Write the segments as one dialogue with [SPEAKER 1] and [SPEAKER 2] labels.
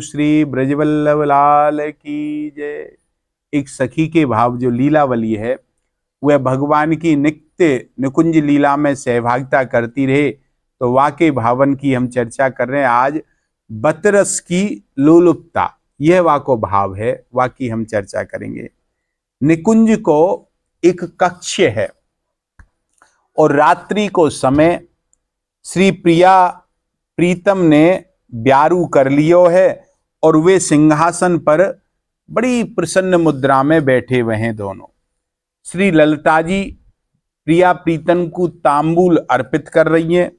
[SPEAKER 1] श्री ब्रजवल्लभ लाल की जय। एक सखी के भाव जो लीलावली है वह भगवान की नित्य निकुंज लीला में सहभागिता करती रहे, तो वाके भावन की हम चर्चा कर रहे हैं। आज बतरस की लोलुपता, यह वाको भाव है, वाकी हम चर्चा करेंगे। निकुंज को एक कक्ष है और रात्रि को समय श्री प्रिया प्रीतम ने ब्यारू कर लियो है और वे सिंहासन पर बड़ी प्रसन्न मुद्रा में बैठे हुए हैं दोनों। श्री ललिता जी प्रिया प्रीतम को तांबूल अर्पित कर रही हैं।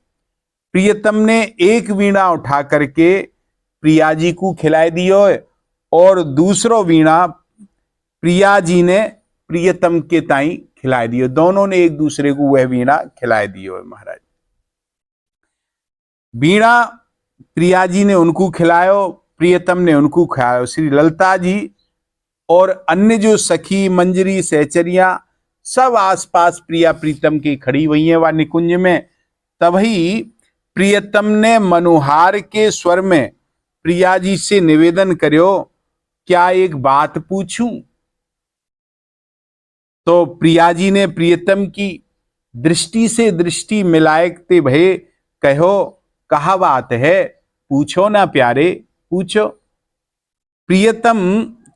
[SPEAKER 1] प्रियतम ने एक वीणा उठा करके प्रिया जी को खिलाई दियो है और दूसरो वीणा प्रिया जी ने प्रियतम के ताई खिलाई दियो। दोनों ने एक दूसरे को वह वीणा खिलाई दियो है। महाराज वीणा प्रिया जी ने उनको खिलायो, प्रियतम ने उनको खिलायो। श्री ललिता जी और अन्य जो सखी मंजरी सहचरिया सब आसपास प्रिया प्रीतम की खड़ी हुई हैं वह निकुंज में। तभी प्रियतम ने मनोहार के स्वर में प्रिया जी से निवेदन करो, क्या एक बात पूछूं? तो प्रिया जी ने प्रियतम की दृष्टि से दृष्टि मिलाते भये कहो, कहा बात है, पूछो ना प्यारे, पूछो। प्रियतम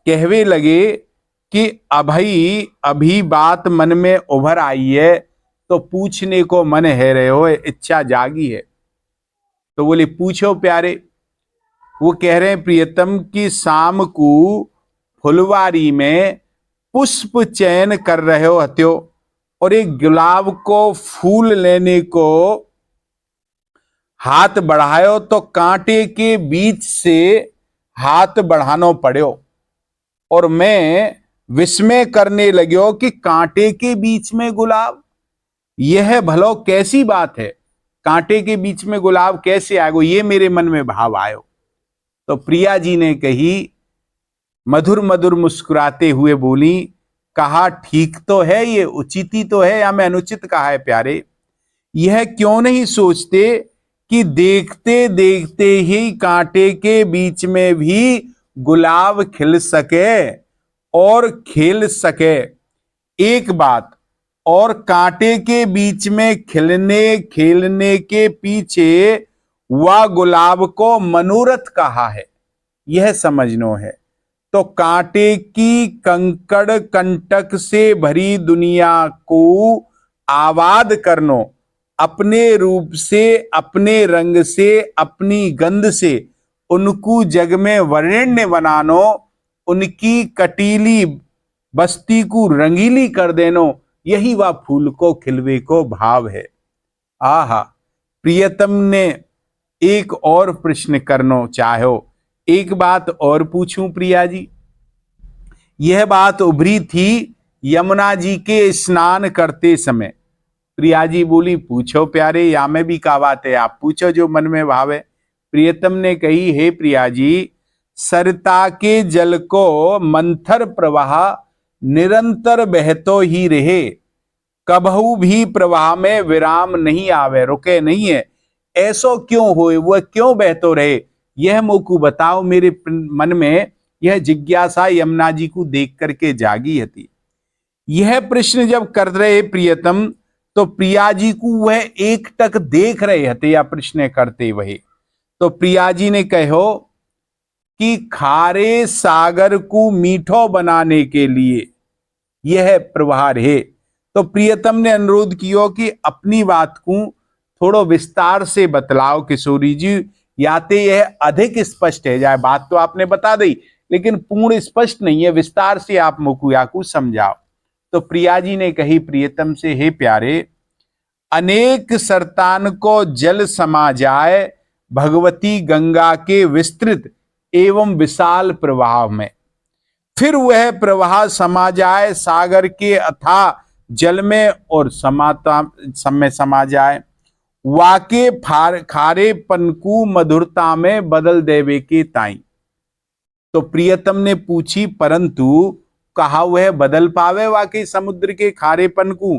[SPEAKER 1] कहवे लगे कि अभी बात मन में उभर आई है तो पूछने को मन है रहे हो, इच्छा जागी है। तो बोले पूछो प्यारे। वो कह रहे हैं प्रियतम की शाम को फुलवारी में पुष्प चयन कर रहे हो हत्यो और एक गुलाब को फूल लेने को हाथ बढ़ायो तो कांटे के बीच से हाथ बढ़ानो पड़ो और मैं विस्मय करने लग्यो कि कांटे के बीच में गुलाब, यह भलो कैसी बात है, कांटे के बीच में गुलाब कैसे आएगो, ये मेरे मन में भाव आयो। तो प्रिया जी ने कही, मधुर मधुर मुस्कुराते हुए बोली, कहा ठीक तो है, ये उचित ही तो है या मैं अनुचित कहा है प्यारे? यह क्यों नहीं सोचते कि देखते देखते ही कांटे के बीच में भी गुलाब खिल सके और खेल सके। एक बात और, कांटे के बीच में खिलने खेलने के पीछे वह गुलाब को मनोरथ कहा है, यह समझनो है। तो कांटे की कंकड़ कंटक से भरी दुनिया को आबाद करनो, अपने रूप से, अपने रंग से, अपनी गंध से उनको जग में वर्ण्य बनानो, उनकी कटीली बस्ती को रंगीली कर देनो, यही वह फूल को खिलवे को भाव है। आहा, प्रियतम ने एक और प्रश्न करनो चाहो, एक बात और पूछूं प्रिया जी। यह बात उभरी थी यमुना जी के स्नान करते समय। प्रिया जी बोली, पूछो प्यारे, या में भी का बात है, आप पूछो जो मन में भाव है। प्रियतम ने कही, हे प्रिया जी, सरता के जल को मंथर प्रवाह निरंतर बहतो ही रहे, कबहू भी प्रवाह में विराम नहीं आवे, रुके नहीं है, ऐसो क्यों होए, वह क्यों बहतो रहे, यह मोकू बताओ। मेरे मन में यह जिज्ञासा यमुना जी को देख करके जागी थी। यह प्रश्न जब कर रहे प्रियतम तो प्रिया जी को वह एक टक देख रहे थे या प्रश्न करते वही। तो प्रिया जी ने कहो कि खारे सागर को मीठो बनाने के लिए यह प्रवाह है। तो प्रियतम ने अनुरोध किया कि अपनी बात को थोड़ो विस्तार से बतलाओ किशोरी जी, याते यह अधिक स्पष्ट है जाए। बात तो आपने बता दी लेकिन पूर्ण स्पष्ट नहीं है, विस्तार से आप मुकुया को समझाओ। तो प्रिया जी ने कही प्रियतम से, हे प्यारे, अनेक सरतान को जल समा जाए भगवती गंगा के विस्तृत एवं विशाल प्रवाह में, फिर वह प्रवाह समा जाए सागर के अथाह जल में और समय समा जाए, वाके खारेपन को मधुरता में बदल देवे के ताई। तो प्रियतम ने पूछी, परंतु कहा वह बदल पावे वाके समुद्र के खारेपन को?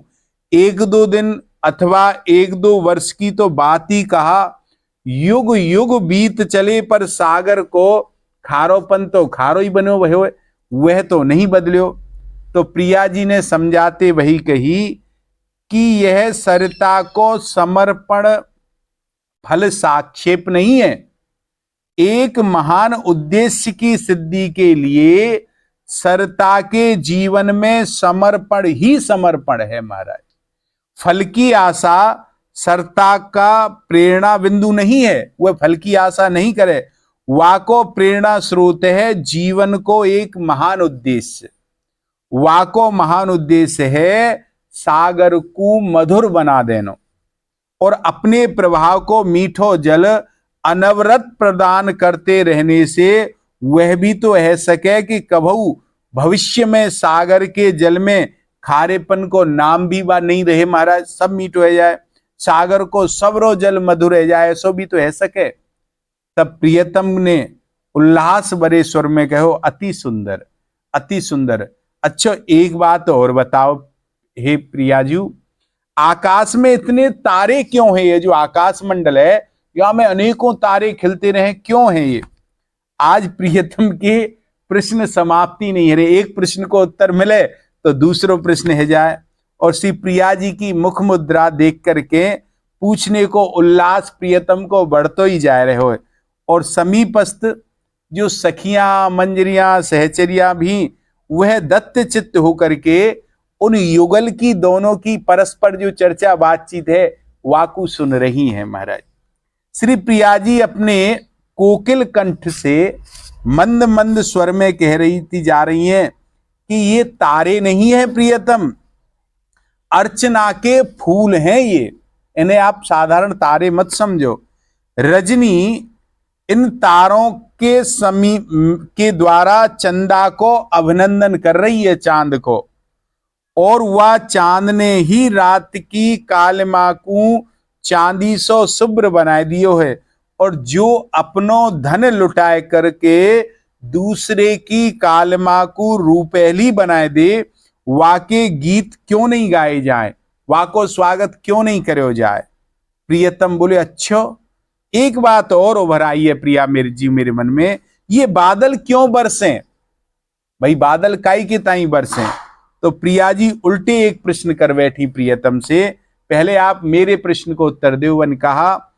[SPEAKER 1] एक दो दिन अथवा एक दो वर्ष की तो बात ही कहा, युग युग बीत चले पर सागर को खारोपन तो खारो ही बनो वह तो नहीं बदल्यो। तो प्रिया जी ने समझाते वही कही कि यह सरिता को समर्पण फल साक्षेप नहीं है, एक महान उद्देश्य की सिद्धि के लिए सरिता के जीवन में समर्पण ही समर्पण है महाराज। फल की आशा सरिता का प्रेरणा बिंदु नहीं है, वह फल की आशा नहीं करे, वाको प्रेरणा स्रोत है जीवन को एक महान उद्देश्य। वाको महान उद्देश्य है सागर को मधुर बना देना और अपने प्रभाव को मीठो जल अनवरत प्रदान करते रहने से वह भी तो रह सके कि कभू भविष्य में सागर के जल में खारेपन को नाम भी बात नहीं रहे महाराज, सब मीठो हो जाए, सागर को सबरो जल मधुर रह जाए, ऐसो भी तो रह सके। तब प्रियतम ने उल्लास भरे स्वर में कहो, अति सुंदर अति सुंदर। अच्छा एक बात और बताओ हे प्रियाजू, आकाश में इतने तारे क्यों हैं? ये जो आकाश मंडल है या में अनेकों तारे खिलते रहे, क्यों हैं ये? आज प्रियतम के प्रश्न समाप्ति नहीं है रे, एक प्रश्न को उत्तर मिले तो दूसरो प्रश्न है जाए। और श्री प्रिया जी की मुख मुद्रा देख करके पूछने को उल्लास प्रियतम को बढ़तो ही जा रहे हो। और समीपस्थ जो सखियां मंजरियां सहचरिया भी वह दत्त चित्त होकर के उन युगल की दोनों की परस्पर जो चर्चा बातचीत है वाकू सुन रही हैं महाराज। श्री प्रिया जी अपने कोकिल कंठ से मंद मंद स्वर में कह रही थी जा रही हैं कि ये तारे नहीं है प्रियतम, अर्चना के फूल हैं ये, इन्हें आप साधारण तारे मत समझो। रजनी इन तारों के समीप के द्वारा चंदा को अभिनंदन कर रही है चांद को, और वह चांद ने ही रात की कालिमा को चांदी सो शुभ्र बना दियो है। और जो अपनो धन लुटाए करके दूसरे की कालिमा को रूपैली बनाए दे, वाके गीत क्यों नहीं गाए जाए, वाको स्वागत क्यों नहीं करे जाए। प्रियतम बोले अच्छा एक बात और उभर आई है प्रिया मेरे जी मेरे मन में, ये बादल क्यों बरसे भाई, बादल काई के ताई बरसे? तो प्रिया जी उल्टे एक प्रश्न कर बैठी प्रियतम से, पहले आप मेरे प्रश्न को उत्तर दो। वन कहा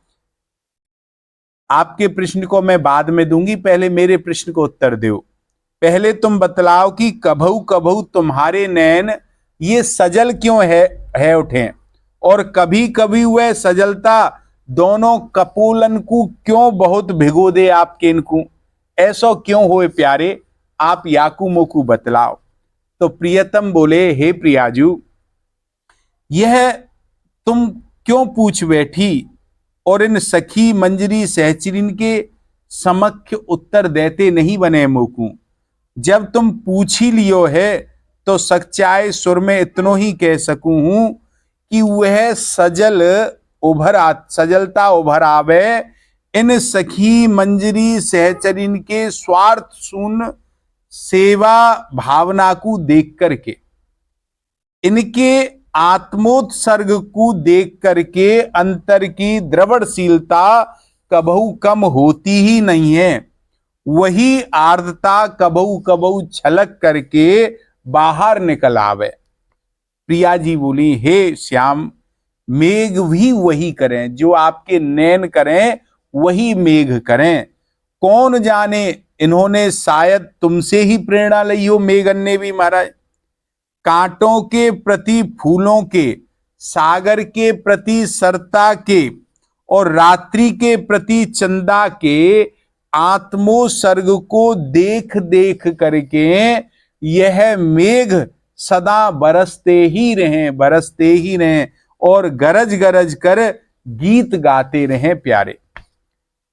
[SPEAKER 1] आपके प्रश्न को मैं बाद में दूंगी, पहले मेरे प्रश्न को उत्तर दो। पहले तुम बतलाओ कि कभू कभू तुम्हारे नैन ये सजल क्यों है उठे, और कभी कभी वह सजलता दोनों कपूलन को क्यों बहुत भिगो दे आपके इनको, ऐसो क्यों होए प्यारे, आप याकू मोकू बतलाओ। तो प्रियतम बोले हे प्रियाजू, यह तुम क्यों पूछ बैठी और इन सखी मंजरी सहचरीन के समक्ष उत्तर देते नहीं बने मोकू। जब तुम पूछ ही लियो है तो सच्चाई सुर में इतनो ही कह सकूं हूं कि वह सजलता उभर आवे इन सखी मंजरी सहचरीन के स्वार्थ शून्य सेवा भावना को देख करके, इनके आत्मोत्सर्ग को देख करके अंतर की द्रवणशीलता कबहू कम होती ही नहीं है, वही आर्द्रता कबहू कबहू छलक करके बाहर निकल आवे। प्रिया जी बोली हे श्याम, मेघ भी वही करें जो आपके नैन करें, वही मेघ करें। कौन जाने इन्होंने शायद तुमसे ही प्रेरणा ली हो, मेघन ने भी महाराज। कांटों के प्रति फूलों के, सागर के प्रति सरता के और रात्रि के प्रति चंदा के आत्मोत्सर्ग को देख देख करके यह मेघ सदा बरसते ही रहें और गरज गरज कर गीत गाते रहें प्यारे।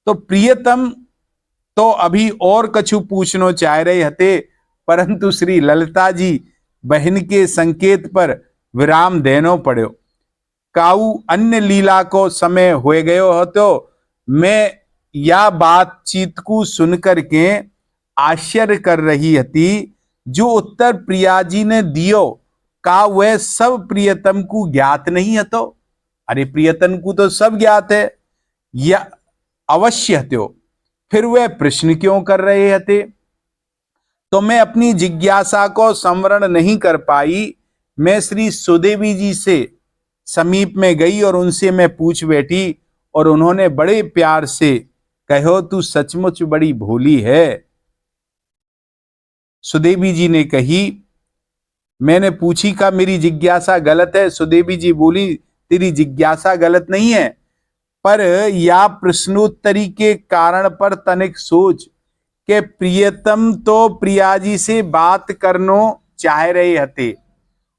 [SPEAKER 1] तो प्रियतम तो अभी और कछु पूछनो चाह रहे हते, परंतु श्री ललिता जी बहन के संकेत पर विराम देनो पड़ो। काऊ अन्य लीला को समय हो गयो हो, तो मैं या बातचीत को सुनकर के आश्चर्य कर रही हती। जो उत्तर प्रिया जी ने दियो का वह सब प्रियतम को ज्ञात नहीं है? तो अरे प्रियतम को तो सब ज्ञात है, या अवश्य हत्यो, फिर वह प्रश्न क्यों कर रहे थे? तो मैं अपनी जिज्ञासा को संवरण नहीं कर पाई। मैं श्री सुदेवी जी से समीप में गई और उनसे मैं पूछ बैठी और उन्होंने बड़े प्यार से कहो तू सचमुच बड़ी भोली है। सुदेवी जी ने कही, मैंने पूछी का मेरी जिज्ञासा गलत है? सुदेवी जी बोली, तेरी जिज्ञासा गलत नहीं है, पर या प्रश्नोत्तरी के कारण पर तनिक सोच के प्रियतम तो प्रिया जी से बात करनो चाह रहे थे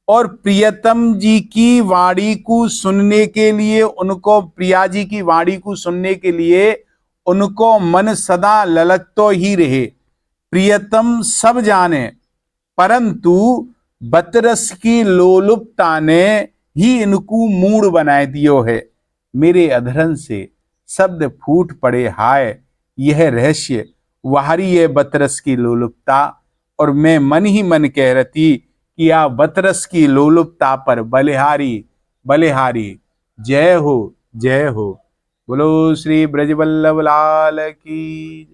[SPEAKER 1] और प्रियतम जी की वाणी को सुनने के लिए उनको, प्रिया जी की वाणी को सुनने के लिए उनको मन सदा ललकतो ही रहे। प्रियतम सब जाने, परंतु बतरस की लोलुपता ने ही इनको मूड बनाए दियो है। मेरे अधरन से शब्द फूट पड़े, हाय यह रहस्य वाहरी है बतरस की लोलुपता। और मैं मन ही मन कह रही कि आ बतरस की लोलुपता पर बलिहारी बलिहारी जय हो जय हो। बोलो श्री ब्रजवल्लभ लाल की।